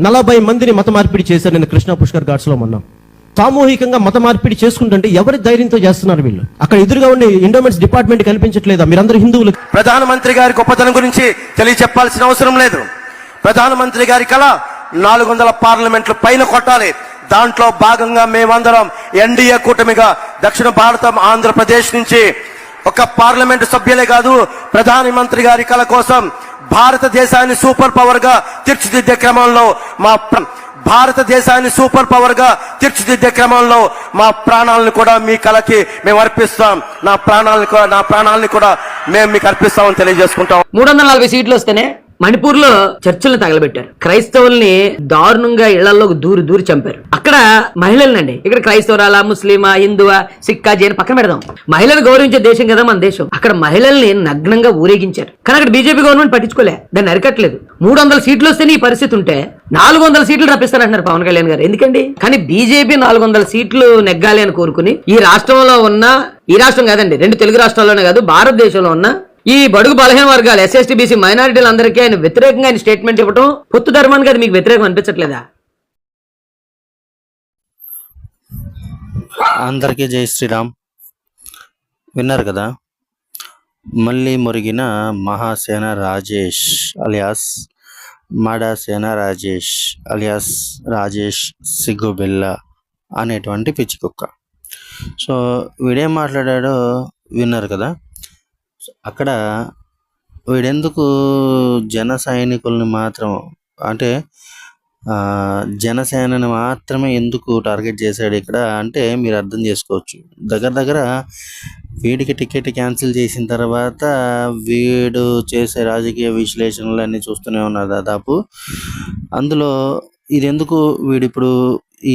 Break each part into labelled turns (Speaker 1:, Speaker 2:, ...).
Speaker 1: 40 మందిని మత మార్పిడి చేశారు నేను కృష్ణా పుష్కర్ ఘాట్స్ లో మొన్న. సామూహికంగా మత మార్పిడి చేసుకుంటుంటే ఎవరి ధైర్యంతో చేస్తున్నారు వీళ్ళు? అక్కడ ఎదురుగా ఉండే ఎండోమెంట్స్ డిపార్ట్మెంట్ కనిపించట్లేదా? మీరందరూ హిందువులు.
Speaker 2: ప్రధానమంత్రి గారి గొప్పతనం గురించి తెలియచెప్పాల్సిన అవసరం లేదు. ప్రధానమంత్రి గారి కళ 400 పార్లమెంట్లు పైన కొట్టాలి. దాంట్లో భాగంగా మేమందరం ఎన్డీఏ కూటమిగా దక్షిణ భారతం ఆంధ్రప్రదేశ్ నుంచి ఒక పార్లమెంటు సభ్యులే కాదు, ప్రధానమంత్రి గారి కళ కోసం భారతదేశాన్ని సూపర్ పవర్ గా తీర్చిదిద్దే క్రమంలో మా ప్రాణాలను కూడా మీ కళకి మేము అర్పిస్తాం. నా ప్రాణాలను కూడా మేము మీకు అర్పిస్తామని తెలియజేసుకుంటాం.
Speaker 3: 340 సీట్లు వస్తేనే మణిపూర్ లో చర్చలను తగలబెట్టారు. క్రైస్తవుల్ని దారుణంగా ఇళ్లలో దూరి చంపారు. అక్కడ మహిళలనండి, ఇక్కడ క్రైస్తవరాలా, ముస్లిమా, హిందువా, సిక్కా, జైన్ పక్కన పెడదాం. మహిళలు గౌరవించే దేశం కదా మన దేశం. అక్కడ మహిళల్ని నగ్నంగా ఊరేగించారు. కానీ అక్కడ బీజేపీ గవర్నమెంట్ పట్టించుకోలే, దాన్ని అరికట్లేదు. 300 సీట్లు వస్తే ఈ పరిస్థితి ఉంటే 400 సీట్లు రప్పిస్తానంటున్నారు పవన్ కళ్యాణ్ గారు. ఎందుకండి? కానీ బీజేపీ 400 సీట్లు నెగ్గాలి అని కోరుకుని ఈ రాష్ట్రంలో ఉన్న, ఈ రాష్ట్రం కాదండి 2 తెలుగు రాష్ట్రాల్లోనే కాదు భారతదేశంలో ఉన్న ఈ బడుగు బలహీన వర్గాలు ఎస్ఎస్టీ బీసీ మైనారిటీలు అందరికీ ఆయన వ్యతిరేకంగా ఆయన స్టేట్మెంట్ ఇవ్వడం పొత్తు ధర్మానికి అది మీకు వ్యతిరేకం అనిపించట్లేదా?
Speaker 4: అందరికీ జై శ్రీరామ్. విన్నారు కదా, మళ్ళీ మురిగిన మహాసేన రాజేష్ అలియాస్ మాడాసేన రాజేష్ అలియాస్ రాజేష్ సిగ్గుబిల్ల అనేటువంటి పిచ్చి కుక్క. సో వీడేం మాట్లాడాడో విన్నారు కదా. అక్కడ వీడెందుకు జన సైనికుల్ని మాత్రం, అంటే జనసేనని మాత్రమే ఎందుకు టార్గెట్ చేశాడు ఇక్కడ అంటే మీరు అర్థం చేసుకోవచ్చు. దగ్గర వీడికి టికెట్ క్యాన్సిల్ చేసిన తర్వాత వీడు చేసే రాజకీయ విశ్లేషణలు అన్నీ చూస్తూనే ఉన్నారు దాదాపు. అందులో ఇది ఎందుకు వీడిప్పుడు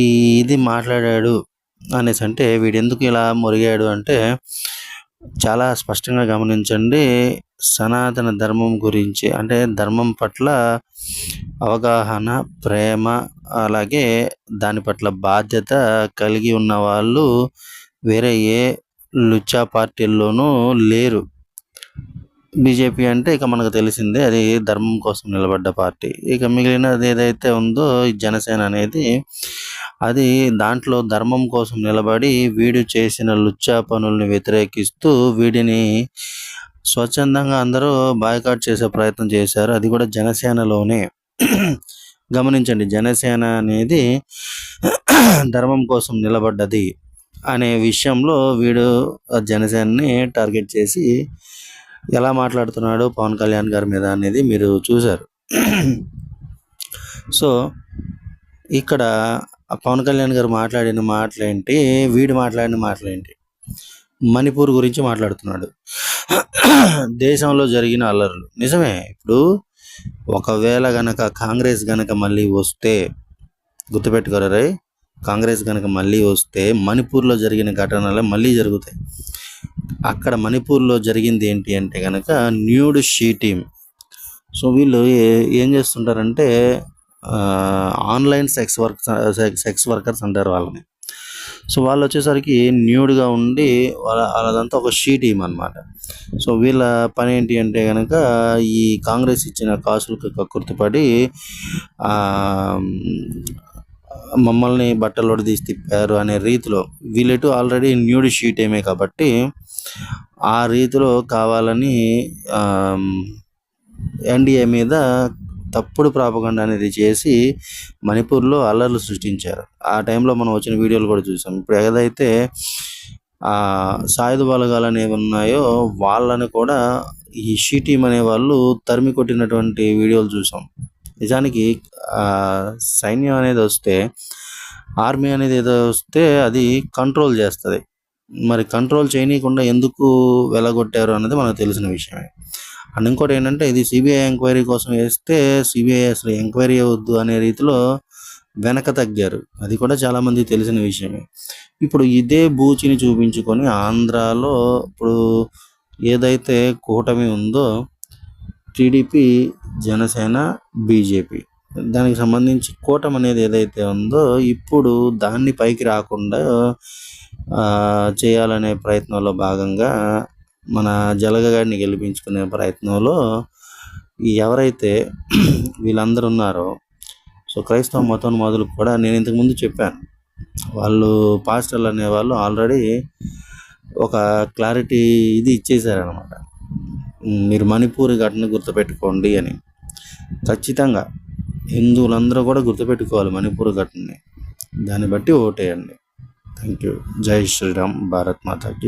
Speaker 4: ఇది మాట్లాడాడు అనేసి అంటే, వీడెందుకు ఇలా మురిగాడు అంటే చాలా స్పష్టంగా గమనించండి. సనాతన ధర్మం గురించి, అంటే ధర్మం పట్ల అవగాహన, ప్రేమ, అలాగే దాని పట్ల బాధ్యత కలిగి ఉన్న వాళ్ళు వేరే ఏ లుచ్చా పార్టీల్లోనూ లేరు. బీజేపీ అంటే ఇక మనకు తెలిసిందే, అది ధర్మం కోసం నిలబడ్డ పార్టీ. ఇక మిగిలినది ఏదైతే ఉందో జనసేన అనేది, అది దాంట్లో ధర్మం కోసం నిలబడి వీడు చేసిన లుచ్చా పనుల్ని వ్యతిరేకిస్తూ వీడిని స్వచ్ఛందంగా అందరూ బాయ్కాట్ చేసే ప్రయత్నం చేశారు. అది కూడా జనసేనలోనే. గమనించండి, జనసేన అనేది ధర్మం కోసం నిలబడ్డది అనే విషయంలో వీడు జనసేనని టార్గెట్ చేసి ఎలా మాట్లాడుతున్నాడు పవన్ కళ్యాణ్ గారి మీద అనేది మీరు చూశారు. సో ఇక్కడ పవన్ కళ్యాణ్ గారు మాట్లాడిన మాటలేంటి, వీడు మాట్లాడిన మాటలేంటి? మణిపూర్ గురించి మాట్లాడుతున్నాడు. దేశంలో జరిగిన అల్లర్లు నిజమే. ఇప్పుడు ఒకవేళ గనక కాంగ్రెస్ గనక మళ్ళీ వస్తే, గుర్తుపెట్టుకోరే, కాంగ్రెస్ గనక మళ్ళీ వస్తే మణిపూర్లో జరిగిన ఘటనలు మళ్ళీ జరుగుతాయి. అక్కడ మణిపూర్లో జరిగింది ఏంటి అంటే కనుక న్యూడ్ షీ టీమ్. సో వీళ్ళు ఏం చేస్తుంటారంటే ఆన్లైన్ సెక్స్ వర్కర్స్ అంటారు వాళ్ళని. సో వాళ్ళు వచ్చేసరికి న్యూడ్గా ఉండి వాళ్ళదంతా ఒక షీ టీమ్ అనమాట. సో వీళ్ళ పని ఏంటి అంటే కనుక ఈ కాంగ్రెస్ ఇచ్చిన కాసులకు కక్కుర్తిపడి మమ్మల్ని బట్టలోడి తీసి తిప్పారు అనే రీతిలో, వీళ్ళెటు ఆల్రెడీ న్యూడ్ షీ టీమే కాబట్టి ఆ రీతిలో కావాలని ఎన్డీఏ మీద తప్పుడు ప్రాపగండా అనేది చేసి మణిపూర్లో అల్లర్లు సృష్టించారు. ఆ టైంలో మనం వచ్చిన వీడియోలు కూడా చూసాం. ఇప్పుడు ఏదైతే సాయుధ బలగాలు అనేవి ఉన్నాయో వాళ్ళని కూడా ఈ షీ టీమ్ అనే వాళ్ళు తరిమి కొట్టినటువంటి వీడియోలు చూసాం. నిజానికి సైన్యం అనేది వస్తే, ఆర్మీ అనేది ఏదో వస్తే అది కంట్రోల్ చేస్తుంది. మరి కంట్రోల్ చేయనీయకుండా ఎందుకు వెళ్ళగొట్టారు అన్నది మనకు తెలిసిన విషయమే. అండ్ ఇంకోటి ఏంటంటే, ఇది సిబిఐ ఎంక్వైరీ కోసం వేస్తే సిబిఐ అసలు ఎంక్వైరీ అవ్వద్దు అనే రీతిలో వెనక తగ్గారు. అది కూడా చాలామంది తెలిసిన విషయమే. ఇప్పుడు ఇదే బూచిని చూపించుకొని ఆంధ్రాలో ఇప్పుడు ఏదైతే కూటమి ఉందో, టీడీపీ, జనసేన, బీజేపీ, దానికి సంబంధించి కూటమి అనేది ఏదైతే ఉందో ఇప్పుడు దాన్ని పైకి రాకుండా చేయాలనే ప్రయత్నంలో భాగంగా మన జలగగాడిని గెలిపించుకునే ప్రయత్నంలో ఎవరైతే వీళ్ళందరూ ఉన్నారో సో క్రైస్తవ మతోన్మాదులు కూడా నేను ఇంతకుముందు చెప్పాను, వాళ్ళు పాస్టర్లు అనేవాళ్ళు ఆల్రెడీ ఒక క్లారిటీ ఇది ఇచ్చేసారనమాట. మీరు మణిపూర్ ఘటన గుర్తుపెట్టుకోండి అని. ఖచ్చితంగా హిందువులందరూ కూడా గుర్తుపెట్టుకోవాలి మణిపూర్ ఘటనని. దాన్ని బట్టి ఓటేయండి. Thank you. జై శ్రీరామ్. భారత్ మాతాకి